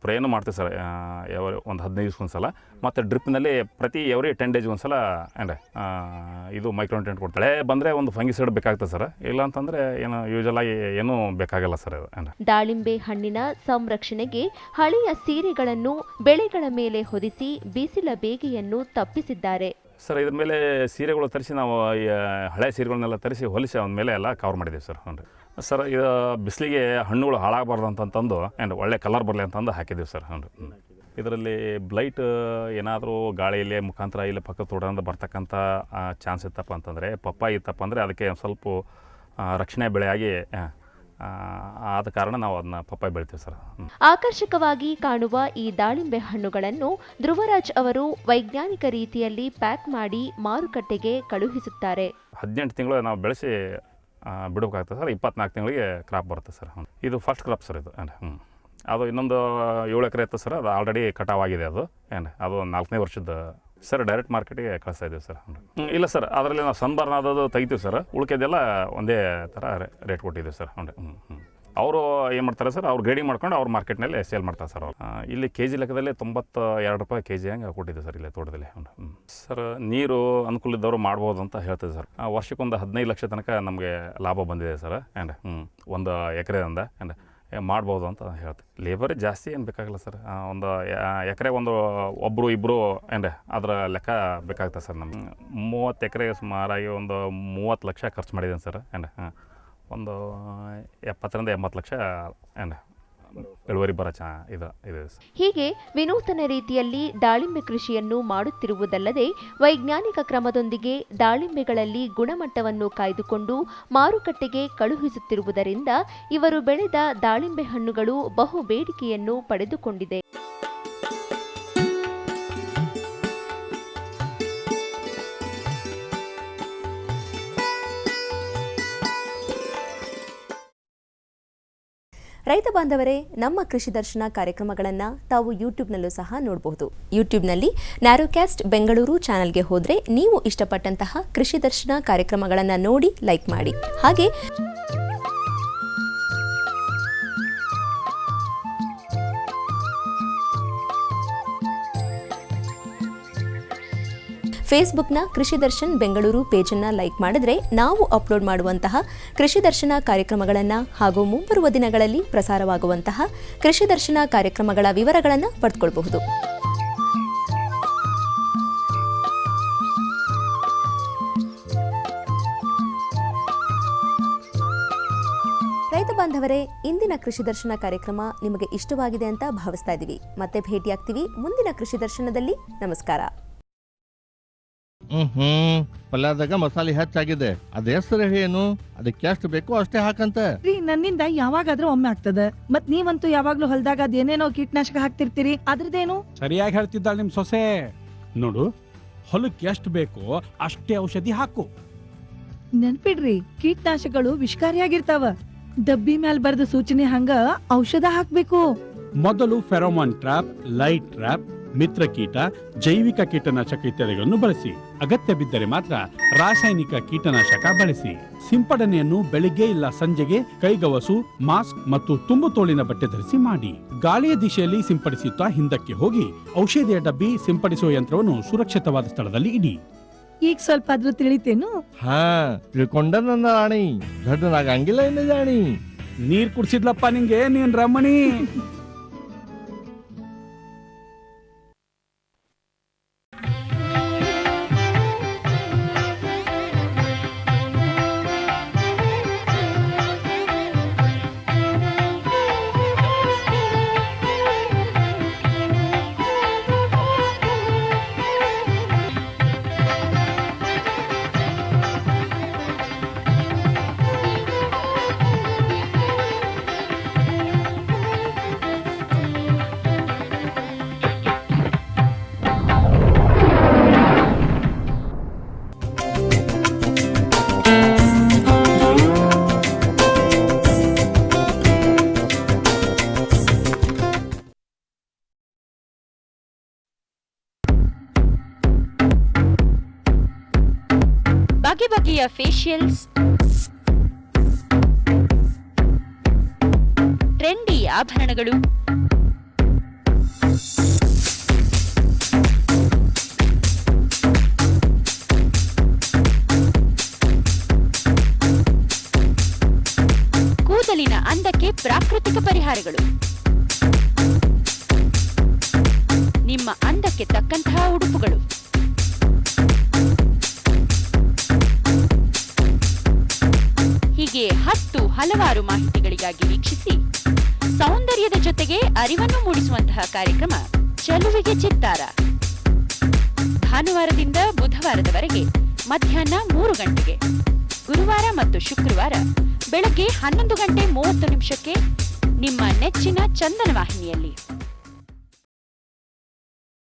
ಸ್ಪ್ರೇನು ಮಾಡ್ತೀವಿ ಸರ್ ಒಂದು 15 ದಿವ್ಸಕ್ಕೆ ಒಂದು ಸಲ. ಮತ್ತು ಡ್ರಿಪ್ನಲ್ಲಿ ಪ್ರತಿ ಎವ್ರಿ 10 ಡೇಸ್ಗೆ ಒಂದು ಸಲ ಅಂದರೆ ಇದು ಮೈಕ್ರೋನ್ಯೂಟ್ರಿಯೆಂಟ್ ಕೊಡ್ತಾಳೆ. ಬಂದರೆ ಒಂದು ಫಂಗಿಸೈಡ್ ಬೇಕಾಗ್ತದೆ ಸರ್, ಇಲ್ಲ ಅಂತಂದರೆ ಏನು ಯೂಶಲಾಗಿ ಏನೂ ಬೇಕಾಗಲ್ಲ ಸರ್ ಅದು. ದಾಳಿಂಬೆ ಹಣ್ಣಿನ ಸಂರಕ್ಷಣೆಗೆ ಹಳೆಯ ಸೀರೆಗಳನ್ನು ಬೆಳೆಗಳ ಮೇಲೆ ಹೊದಿಸಿ ಬಿಸಿಲ ಬೇಗೆಯನ್ನು ತಪ್ಪಿಸಿದ್ದಾರೆ. ಸರ್ ಇದ್ರ ಮೇಲೆ ಸೀರೆಗಳು ತರಿಸಿ ನಾವು ಹಳೆ ಸೀರೆಗಳನ್ನೆಲ್ಲ ತರಿಸಿ ಹೊಲಿಸಿ ಅವನ ಮೇಲೆ ಎಲ್ಲ ಕವರ್ ಮಾಡಿದ್ದೀವಿ ಸರ್. ಹ್ಞೂ ರೀ ಸರ್, ಇದು ಬಿಸಿಲಿಗೆ ಹಣ್ಣುಗಳು ಹಾಳಾಗಬಾರ್ದು ಅಂತಂದು ಆ್ಯಂಡ್ ಒಳ್ಳೆ ಕಲರ್ ಬರಲಿ ಅಂತಂದು ಹಾಕಿದ್ದೀವಿ ಸರ್. ಹ್ಞೂ ರೀ ಇದರಲ್ಲಿ ಬ್ಲೈಟ್ ಏನಾದರೂ ಗಾಳಿಯಲ್ಲಿ ಮುಖಾಂತರ ಇಲ್ಲಿ ಪಕ್ಕ ತೋಟದಿಂದ ಬರ್ತಕ್ಕಂಥ ಚಾನ್ಸ್ ಇತ್ತಪ್ಪ ಅಂತಂದರೆ, ಪಪ್ಪಾಯಿ ಇತ್ತಪ್ಪ ಅಂದರೆ ಅದಕ್ಕೆ ಸ್ವಲ್ಪ ರಕ್ಷಣೆ ಬೆಳೆಯಾಗಿ ಆದ ಕಾರಣ ನಾವು ಅದನ್ನ ಪಪ್ಪಾಯಿ ಬೆಳಿತೀವಿ ಸರ್. ಆಕರ್ಷಕವಾಗಿ ಕಾಣುವ ಈ ದಾಳಿಂಬೆ ಹಣ್ಣುಗಳನ್ನು ಧ್ರುವರಾಜ್ ಅವರು ವೈಜ್ಞಾನಿಕ ರೀತಿಯಲ್ಲಿ ಪ್ಯಾಕ್ ಮಾಡಿ ಮಾರುಕಟ್ಟೆಗೆ ಕಳುಹಿಸುತ್ತಾರೆ. 18 ತಿಂಗಳು ನಾವು ಬೆಳೆಸಿ ಬಿಡಬೇಕಾಗ್ತದೆ ಸರ್. 24 ತಿಂಗಳಿಗೆ ಕ್ರಾಪ್ ಬರುತ್ತೆ ಸರ್. ಇದು ಫಸ್ಟ್ ಕ್ರಾಪ್ ಸರ್ ಇದು. ಅದು ಇನ್ನೊಂದು 7 ಎಕರೆ ಇತ್ತು ಸರ್, ಅದು ಆಲ್ರೆಡಿ ಕಟಾವಾಗಿದೆ. ಅದು ಅದು 4ನೇ ವರ್ಷದ ಸರ್. ಡೈರೆಕ್ಟ್ ಮಾರ್ಕೆಟಿಗೆ ಕಳಿಸ್ತಾ ಇದ್ದೀವಿ ಸರ್. ಇಲ್ಲ ಸರ್, ಅದರಲ್ಲಿ ನಾವು ಸನ್ಬರ್ನ್ ಆದದ್ದು ತೆಗಿತೀವಿ ಸರ್, ಉಳ್ಕೆದೆಲ್ಲ ಒಂದೇ ಥರ ರೇಟ್ ಕೊಟ್ಟಿದ್ದೀವಿ ಸರ್. ಅವರು ಏನು ಮಾಡ್ತಾರೆ ಸರ್, ಅವ್ರು ಗ್ರೇಡಿಂಗ್ ಮಾಡ್ಕೊಂಡು ಅವ್ರು ಮಾರ್ಕೆಟ್ನಲ್ಲಿ ಸೇಲ್ ಮಾಡ್ತಾರೆ ಸರ್. ಅವರು ಇಲ್ಲಿ ಕೆ ಜಿ ಲೆಕ್ಕದಲ್ಲಿ 92 ರೂಪಾಯಿ KG ಹಂಗೆ ಕೊಟ್ಟಿದ್ದೀವಿ ಸರ್ ಇಲ್ಲೇ ತೋಟದಲ್ಲಿ. ಸರ್ ನೀರು ಅನುಕೂಲ ಇದ್ದವರು ಮಾಡ್ಬೋದು ಅಂತ ಹೇಳ್ತೀವಿ ಸರ್. ವರ್ಷಕ್ಕೊಂದು 15 ಲಕ್ಷ ತನಕ ನಮಗೆ ಲಾಭ ಬಂದಿದೆ ಸರ್. ಒಂದು ಎಕರೆಯಿಂದ ಮಾಡ್ಬೋದು ಅಂತ ಹೇಳ್ತೀವಿ. ಲೇಬರ್ ಜಾಸ್ತಿ ಏನು ಬೇಕಾಗಿಲ್ಲ ಸರ್. ಒಂದು ಎಕರೆ ಒಬ್ಬರು ಇಬ್ಬರು ಅದರ ಲೆಕ್ಕ ಬೇಕಾಗ್ತದೆ ಸರ್. ನಮ್ಗೆ 30 ಎಕರೆಗೆ ಸುಮಾರಾಗಿ ಒಂದು 30 ಲಕ್ಷ ಖರ್ಚು ಮಾಡಿದ್ದೀನಿ ಸರ್. ಒಂದು 70 ರಿಂದ 80 ಲಕ್ಷ ಇಳುವರಿ ಬರೋ ಇದೆ ಸರ್. ಹೀಗೆ ವಿನೂತನ ರೀತಿಯಲ್ಲಿ ದಾಳಿಂಬೆ ಕೃಷಿಯನ್ನು ಮಾಡುತ್ತಿರುವುದಲ್ಲದೆ ವೈಜ್ಞಾನಿಕ ಕ್ರಮದೊಂದಿಗೆ ದಾಳಿಂಬೆಗಳಲ್ಲಿ ಗುಣಮಟ್ಟವನ್ನು ಕಾಯ್ದುಕೊಂಡು ಮಾರುಕಟ್ಟೆಗೆ ಕಳುಹಿಸುತ್ತಿರುವುದರಿಂದ ಇವರು ಬೆಳೆದ ದಾಳಿಂಬೆ ಹಣ್ಣುಗಳು ಬಹು ಬೇಡಿಕೆಯನ್ನು ಪಡೆದುಕೊಂಡಿದೆ. ರೈತ ಬಾಂಧವರೇ, ನಮ್ಮ ಕೃಷಿ ದರ್ಶನ ಕಾರ್ಯಕ್ರಮಗಳನ್ನು ತಾವು ಯೂಟ್ಯೂಬ್ನಲ್ಲೂ ಸಹ ನೋಡಬಹುದು. ಯೂಟ್ಯೂಬ್ನಲ್ಲಿ ನ್ಯಾರೋಕ್ಯಾಸ್ಟ್ ಬೆಂಗಳೂರು ಚಾನೆಲ್ಗೆ ಹೋದರೆ ನೀವು ಇಷ್ಟಪಟ್ಟಂತಹ ಕೃಷಿ ದರ್ಶನ ಕಾರ್ಯಕ್ರಮಗಳನ್ನು ನೋಡಿ ಲೈಕ್ ಮಾಡಿ. ಹಾಗೆ ಫೇಸ್ಬುಕ್ನ ಕೃಷಿ ದರ್ಶನ್ ಬೆಂಗಳೂರು ಪೇಜನ್ನು ಲೈಕ್ ಮಾಡಿದ್ರೆ ನಾವು ಅಪ್ಲೋಡ್ ಮಾಡುವಂತಹ ಕೃಷಿ ದರ್ಶನ ಕಾರ್ಯಕ್ರಮಗಳನ್ನು ಹಾಗೂ ಮುಂಬರುವ ದಿನಗಳಲ್ಲಿ ಪ್ರಸಾರವಾಗುವಂತಹ ಕೃಷಿ ದರ್ಶನ ಕಾರ್ಯಕ್ರಮಗಳ ವಿವರಗಳನ್ನು ಪಡೆದುಕೊಳ್ಳಬಹುದು. ರೈತ ಬಾಂಧವರೇ, ಇಂದಿನ ಕೃಷಿ ದರ್ಶನ ಕಾರ್ಯಕ್ರಮ ನಿಮಗೆ ಇಷ್ಟವಾಗಿದೆ ಅಂತ ಭಾವಿಸ್ತಾ ಇದ್ದೀವಿ. ಮತ್ತೆ ಭೇಟಿಯಾಗ್ತೀವಿ ಮುಂದಿನ ಕೃಷಿ ದರ್ಶನದಲ್ಲಿ. ನಮಸ್ಕಾರ. ಪಲ್ಯದಾಗ ಮಸಾಲೆ ಹೆಚ್ಚಾಗಿದೆ, ಅದ ಹೆಸರು ಏನು, ಅದಕ್ಕೆ ಎಷ್ಟು ಬೇಕೋ ಅಷ್ಟೇ ಹಾಕಂತ. ನನ್ನಿಂದ ಯಾವಾಗಾದ್ರೂ ಒಮ್ಮೆ ಆಗ್ತದ. ಮತ್ ನೀವಂತೂ ಯಾವಾಗ್ಲೂ ಹೊಲದಾಗ ಅದೇನೇನೋ ಕೀಟನಾಶಕ ಹಾಕ್ತಿರ್ತೀರಿ, ಅದ್ರದ್ದೇನು? ಸರಿಯಾಗಿ ಹೇಳ್ತಿದ್ದಾಳ ನಿಮ್ ಸೊಸೆ. ನೋಡು, ಹೊಲಕ್ಕೆ ಎಷ್ಟು ಬೇಕೋ ಅಷ್ಟೇ ಔಷಧಿ ಹಾಕು. ನೆನ್ಪಿಡ್ರಿ, ಕೀಟನಾಶಕಗಳು ವಿಷಕಾರಿಯಾಗಿರ್ತಾವ. ಡಬ್ಬಿ ಮ್ಯಾಲ್ ಬರೆದ ಸೂಚನೆ ಹಂಗ ಔಷಧ ಹಾಕ್ಬೇಕು. ಮೊದಲು ಫೆರೋಮಾನ್ ಟ್ರಾಪ್, ಲೈಟ್ ಟ್ರಾಪ್, ಮಿತ್ರ ಕೀಟ, ಜೈವಿಕ ಕೀಟನಾಶಕ ಇತ್ಯಾದಿಗಳನ್ನು ಬಳಸಿ. ಅಗತ್ಯ ಬಿದ್ದರೆ ಮಾತ್ರ ರಾಸಾಯನಿಕ ಕೀಟನಾಶಕ ಬಳಸಿ. ಸಿಂಪಡಣೆಯನ್ನು ಬೆಳಿಗ್ಗೆ ಇಲ್ಲ ಸಂಜೆಗೆ ಕೈಗವಸು, ಮಾಸ್ಕ್ ಮತ್ತು ತುಂಬು ತೋಳಿನ ಬಟ್ಟೆ ಧರಿಸಿ ಮಾಡಿ. ಗಾಳಿಯ ದಿಶೆಯಲ್ಲಿ ಸಿಂಪಡಿಸುತ್ತಾ ಹಿಂದಕ್ಕೆ ಹೋಗಿ ಔಷಧಿಯ ಡಬ್ಬಿ, ಸಿಂಪಡಿಸುವ ಯಂತ್ರವನ್ನು ಸುರಕ್ಷಿತವಾದ ಸ್ಥಳದಲ್ಲಿ ಇಡಿ. ಈಗ ಸ್ವಲ್ಪ ಆದ್ರೂ ತಿಳಿತೇನು? ಹಾ, ತಿಳ್ಕೊಂಡ ನನ್ನ ರಾಣಿ. ದೊಡ್ಡನಾಗಂಗಿಲ್ಲ ಇನ್ನು ಜಾಣಿ. ನೀರ್ ಕುಡ್ಸಿದ್ಲಪ್ಪ ನಿಂಗೆ ನೀನ್ ರಮಣಿ. ಬಗೆ ಬಗೆಯ ಫೇಶಿಯಲ್ಸ್, ಟ್ರೆಂಡಿ ಆಭರಣಗಳು, ಕೂದಲಿನ ಅಂದಕ್ಕೆ ಪ್ರಾಕೃತಿಕ ಪರಿಹಾರಗಳು, ನಿಮ್ಮ ಅಂದಕ್ಕೆ ತಕ್ಕಂತಹ ಉಡುಪುಗಳು, ಹೀಗೆ ಹಲವಾರು ಮಾಹಿತಿಗಳಿಗಾಗಿ ವೀಕ್ಷಿಸಿ. ಸೌಂದರ್ಯದ ಜೊತೆಗೆ ಅರಿವನ್ನು ಮೂಡಿಸುವಂತಹ ಕಾರ್ಯಕ್ರಮ ಚೆಲುವಿಗೆ ಚಿತ್ತಾರ. ಭಾನುವಾರದಿಂದ ಬುಧವಾರದವರೆಗೆ ಮಧ್ಯಾಹ್ನ 3 ಗಂಟೆಗೆ, ಗುರುವಾರ ಮತ್ತು ಶುಕ್ರವಾರ ಬೆಳಗ್ಗೆ 11 ಗಂಟೆ 30 ನಿಮಿಷಕ್ಕೆ ನಿಮ್ಮ ನೆಚ್ಚಿನ ಚಂದನ ವಾಹಿನಿಯಲ್ಲಿ.